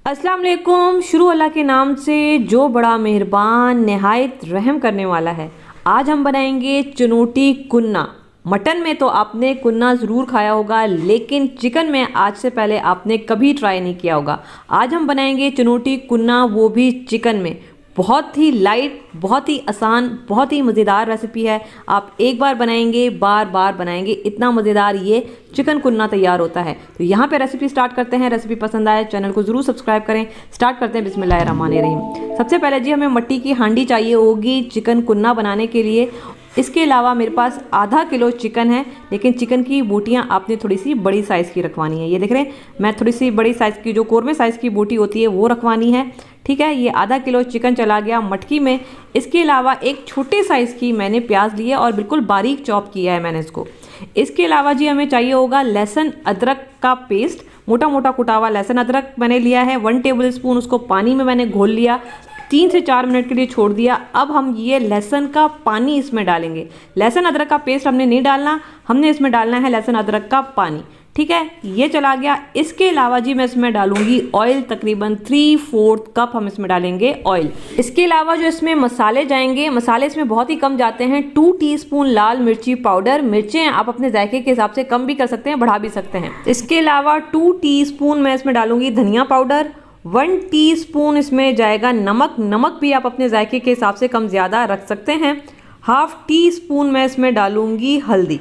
अस्सलाम वालेकुम। शुरू अल्लाह के नाम से जो बड़ा मेहरबान निहायत रहम करने वाला है। आज हम बनाएंगे चुनौती कुन्ना। मटन में तो आपने कुन्ना ज़रूर खाया होगा, लेकिन चिकन में आज से पहले आपने कभी ट्राई नहीं किया होगा। आज हम बनाएंगे चुनौती कुन्ना, वो भी चिकन में। बहुत ही लाइट, बहुत ही आसान, बहुत ही मज़ेदार रेसिपी है। आप एक बार बनाएंगे, बार बार बनाएंगे, इतना मज़ेदार ये चिकन कुन्ना तैयार होता है। तो यहाँ पे रेसिपी स्टार्ट करते हैं। रेसिपी पसंद आए चैनल को ज़रूर सब्सक्राइब करें। स्टार्ट करते हैं बिस्मिल्लाहिर्रहमानिर्रहीम। सबसे पहले जी हमें मट्टी की हांडी चाहिए होगी चिकन कुन्ना बनाने के लिए। इसके अलावा मेरे पास आधा किलो चिकन है, लेकिन चिकन की बोटियाँ आपने थोड़ी सी बड़ी साइज़ की रखवानी है। ये देख रहे हैं, मैं थोड़ी सी बड़ी साइज़ की, जो कौरमे साइज़ की बोटी होती है वो रखवानी है। ठीक है, ये आधा किलो चिकन चला गया मटकी में। इसके अलावा एक छोटे साइज़ की मैंने प्याज ली है और बिल्कुल बारीक चॉप किया है मैंने इसको। इसके अलावा जी हमें चाहिए होगा लहसुन अदरक का पेस्ट, मोटा मोटा कुटा हुआ लहसुन अदरक मैंने लिया है 1 टेबल स्पून। उसको पानी में मैंने घोल लिया, 3 से 4 मिनट के लिए छोड़ दिया। अब हम ये लहसुन का पानी इसमें डालेंगे। लहसुन अदरक का पेस्ट हमने नहीं डालना, हमने इसमें डालना है लहसुन अदरक का पानी। ठीक है, ये चला गया। इसके अलावा जी मैं इसमें डालूंगी ऑयल, तकरीबन 3/4 कप हम इसमें डालेंगे ऑयल। इसके अलावा जो इसमें मसाले जाएंगे, मसाले इसमें बहुत ही कम जाते हैं। 2 टीस्पून लाल मिर्ची पाउडर। मिर्चें आप अपने जायके के हिसाब से कम भी कर सकते हैं, बढ़ा भी सकते हैं। इसके अलावा 2 टीस्पून मैं इसमें डालूंगी धनिया पाउडर। 1 टीस्पून इसमें जाएगा नमक। नमक भी आप अपने जायके के हिसाब से कम ज़्यादा रख सकते हैं। 1/2 टीस्पून मैं इसमें डालूंगी हल्दी।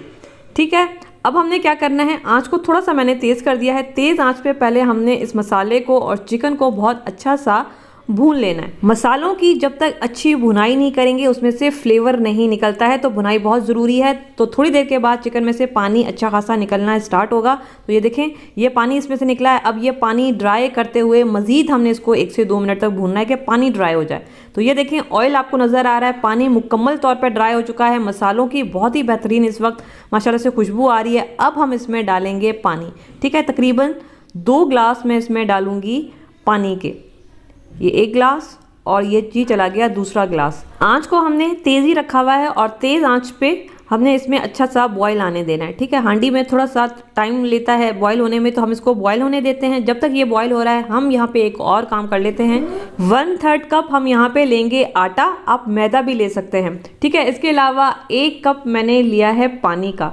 ठीक है, अब हमने क्या करना है, आंच को थोड़ा सा मैंने तेज़ कर दिया है। तेज़ आंच पे पहले हमने इस मसाले को और चिकन को बहुत अच्छा सा भून लेना है। मसालों की जब तक अच्छी भुनाई नहीं करेंगे उसमें से फ्लेवर नहीं निकलता है, तो भुनाई बहुत ज़रूरी है। तो थोड़ी देर के बाद चिकन में से पानी अच्छा खासा निकलना स्टार्ट होगा। तो ये देखें, ये पानी इसमें से निकला है। अब ये पानी ड्राई करते हुए मज़ीद हमने इसको 1 से 2 मिनट तक भूनना है कि पानी ड्राई हो जाए। तो ये देखें, ऑयल आपको नज़र आ रहा है, पानी मुकम्मल तौर पर ड्राई हो चुका है। मसालों की बहुत ही बेहतरीन इस वक्त माशाल्लाह से खुशबू आ रही है। अब हम इसमें डालेंगे पानी। ठीक है, तकरीबन 2 ग्लास में इसमें डालूंगी पानी के। ये 1 ग्लास और ये जी चला गया दूसरा ग्लास। आंच को हमने तेज़ ही रखा हुआ है और तेज़ आंच पे हमने इसमें अच्छा सा बॉईल आने देना है। ठीक है, हांडी में थोड़ा सा टाइम लेता है बॉईल होने में, तो हम इसको बॉईल होने देते हैं। जब तक ये बॉईल हो रहा है हम यहाँ पे एक और काम कर लेते हैं। 1/3 कप हम यहाँ पे लेंगे आटा, आप मैदा भी ले सकते हैं। ठीक है, इसके अलावा 1 कप मैंने लिया है पानी का।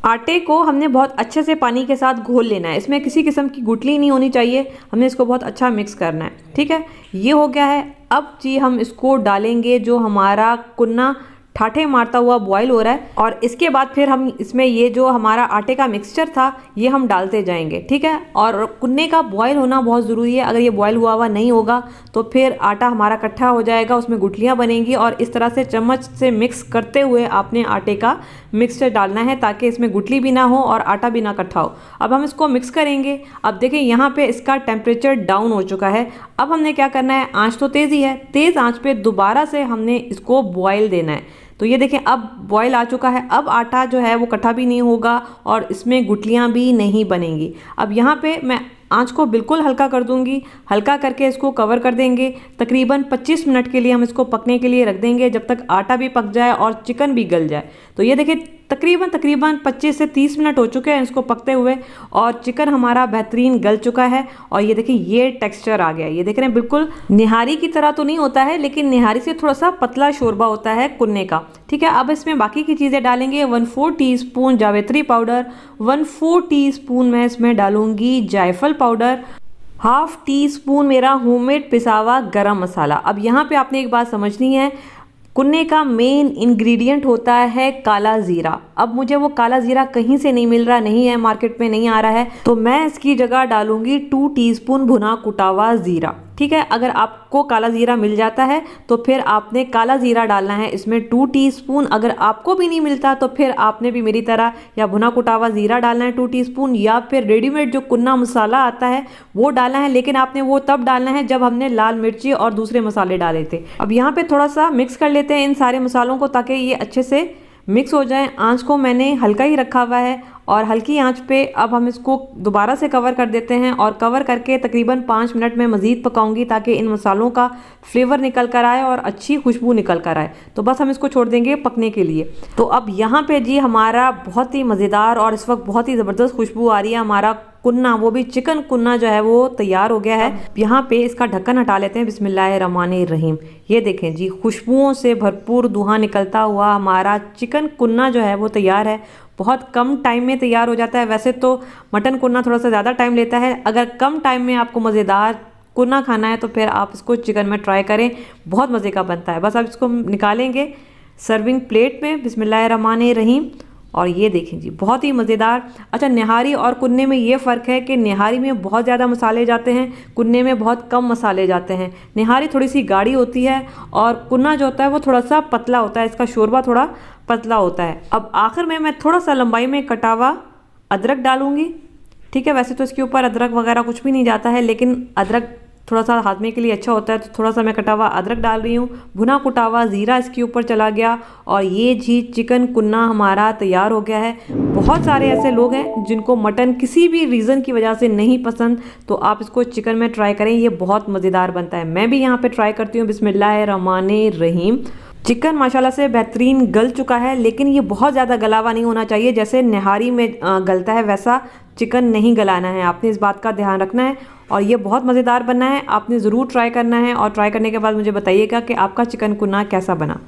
आटे को हमने बहुत अच्छे से पानी के साथ घोल लेना है। इसमें किसी किस्म की गुठली नहीं होनी चाहिए, हमने इसको बहुत अच्छा मिक्स करना है। ठीक है, ये हो गया है। अब जी हम इसको डालेंगे, जो हमारा कुन्ना ठाठे मारता हुआ बॉईल हो रहा है, और इसके बाद फिर हम इसमें ये जो हमारा आटे का मिक्सचर था ये हम डालते जाएंगे। ठीक है, और कुन्ने का बॉईल होना बहुत ज़रूरी है। अगर ये बॉईल हुआ नहीं होगा तो फिर आटा हमारा इकट्ठा हो जाएगा, उसमें गुठलियाँ बनेंगी, और इस तरह से चम्मच से मिक्स करते हुए आपने आटे का मिक्सचर डालना है ताकि इसमें गुठली भी ना हो और आटा भी ना इकट्ठा हो। अब हम इसको मिक्स करेंगे। अब देखें, यहाँ पे इसका टेम्परेचर डाउन हो चुका है। अब हमने क्या करना है, आंच तो तेज़ ही है, तेज़ आंच पे दोबारा से हमने इसको बॉईल देना है। तो ये देखें, अब बॉईल आ चुका है। अब आटा जो है वो इकट्ठा भी नहीं होगा और इसमें गुठलियाँ भी नहीं बनेंगी। अब यहाँ पे मैं आंच को बिल्कुल हल्का कर दूंगी। हल्का करके इसको कवर कर देंगे। तकरीबन 25 मिनट के लिए हम इसको पकने के लिए रख देंगे, जब तक आटा भी पक जाए और चिकन भी गल जाए। तो ये देखिए, तकरीबन 25 से 30 मिनट हो चुके हैं इसको पकते हुए, और चिकन हमारा बेहतरीन गल चुका है। और ये देखिए, ये टेक्सचर आ गया। ये देख रहे हैं, बिल्कुल निहारी की तरह तो नहीं होता है, लेकिन निहारी से थोड़ा सा पतला शोरबा होता है कुन्ने का। ठीक है, अब इसमें बाकी की चीज़ें डालेंगे। 1/4 टीस्पून जावित्री पाउडर, 1/4 टीस्पून मैं इसमें डालूंगी जायफल पाउडर, 1/2 टीस्पून मेरा होममेड पिसा हुआ गरम मसाला। अब यहाँ पे आपने एक बात समझनी है, कुन्ने का मेन इंग्रेडिएंट होता है काला ज़ीरा। अब मुझे वो काला ज़ीरा कहीं से नहीं मिल रहा, नहीं है मार्केट में, नहीं आ रहा है, तो मैं इसकी जगह डालूंगी 2 टीस्पून भुना कुटा हुआ ज़ीरा। ठीक है, अगर आपको काला ज़ीरा मिल जाता है तो फिर आपने काला ज़ीरा डालना है इसमें 2 टीस्पून। अगर आपको भी नहीं मिलता तो फिर आपने भी मेरी तरह या भुना कुटा हुआ ज़ीरा डालना है 2 टीस्पून, या फिर रेडीमेड जो कुन्ना मसाला आता है वो डालना है, लेकिन आपने वो तब डालना है जब हमने लाल मिर्ची और दूसरे मसाले डाले थे। अब यहाँ पे थोड़ा सा मिक्स कर लेते हैं इन सारे मसालों को ताकि ये अच्छे से मिक्स हो जाए। आंच को मैंने हल्का ही रखा हुआ है और हल्की आंच पे अब हम इसको दोबारा से कवर कर देते हैं, और कवर करके तकरीबन 5 मिनट में मज़ीद पकाऊंगी ताकि इन मसालों का फ्लेवर निकल कर आए और अच्छी खुशबू निकल कर आए। तो बस हम इसको छोड़ देंगे पकने के लिए। तो अब यहाँ पे जी हमारा बहुत ही मज़ेदार और इस वक्त बहुत ही ज़बरदस्त खुशबू आ रही है, हमारा कुन्ना, वो भी चिकन कुन्ना जो है वो तैयार हो गया है। यहाँ पे इसका ढक्कन हटा लेते हैं। बिस्मिल्लाहिर्रहमानिर्रहीम। ये देखें जी, खुशबुओं से भरपूर धुआं निकलता हुआ हमारा चिकन कुन्ना जो है वो तैयार है। बहुत कम टाइम में तैयार हो जाता है। वैसे तो मटन कुन्ना थोड़ा सा ज़्यादा टाइम लेता है। अगर कम टाइम में आपको मज़ेदार कुन्ना खाना है तो फिर आप इसको चिकन में ट्राई करें, बहुत मज़े का बनता है। बस आप इसको निकालेंगे सर्विंग प्लेट में। बिस्मिल्लाहिर्रहमानिर्रहीम। और ये देखें जी, बहुत ही मज़ेदार। अच्छा, निहारी और कुन्ने में ये फ़र्क है कि निहारी में बहुत ज़्यादा मसाले जाते हैं, कुन्ने में बहुत कम मसाले जाते हैं। निहारी थोड़ी सी गाढ़ी होती है और कुन्ना जो होता है वो थोड़ा सा पतला होता है, इसका शोरबा थोड़ा पतला होता है। अब आखिर में मैं थोड़ा सा लंबाई में कटा हुआ अदरक डालूंगी। ठीक है, वैसे तो इसके ऊपर अदरक वगैरह कुछ भी नहीं जाता है, लेकिन अदरक थोड़ा सा हाजमे के लिए अच्छा होता है, तो थोड़ा सा मैं कटा हुआ अदरक डाल रही हूँ। भुना कुटा हुआ ज़ीरा इसके ऊपर चला गया और ये जी चिकन कुन्ना हमारा तैयार हो गया है। बहुत सारे ऐसे लोग हैं जिनको मटन किसी भी रीज़न की वजह से नहीं पसंद, तो आप इसको चिकन में ट्राई करें, ये बहुत मज़ेदार बनता है। मैं भी यहाँ पे ट्राई करती हूँ। बिस्मिल्लाहिर्रहमानिर्रहीम। चिकन माशाल्लाह से बेहतरीन गल चुका है, लेकिन ये बहुत ज़्यादा गला हुआ नहीं होना चाहिए। जैसे निहारी में गलता है वैसा चिकन नहीं गलाना है, आपने इस बात का ध्यान रखना है। और ये बहुत मज़ेदार बनना है, आपने ज़रूर ट्राई करना है और ट्राई करने के बाद मुझे बताइएगा कि आपका चिकन कुन्ना कैसा बना।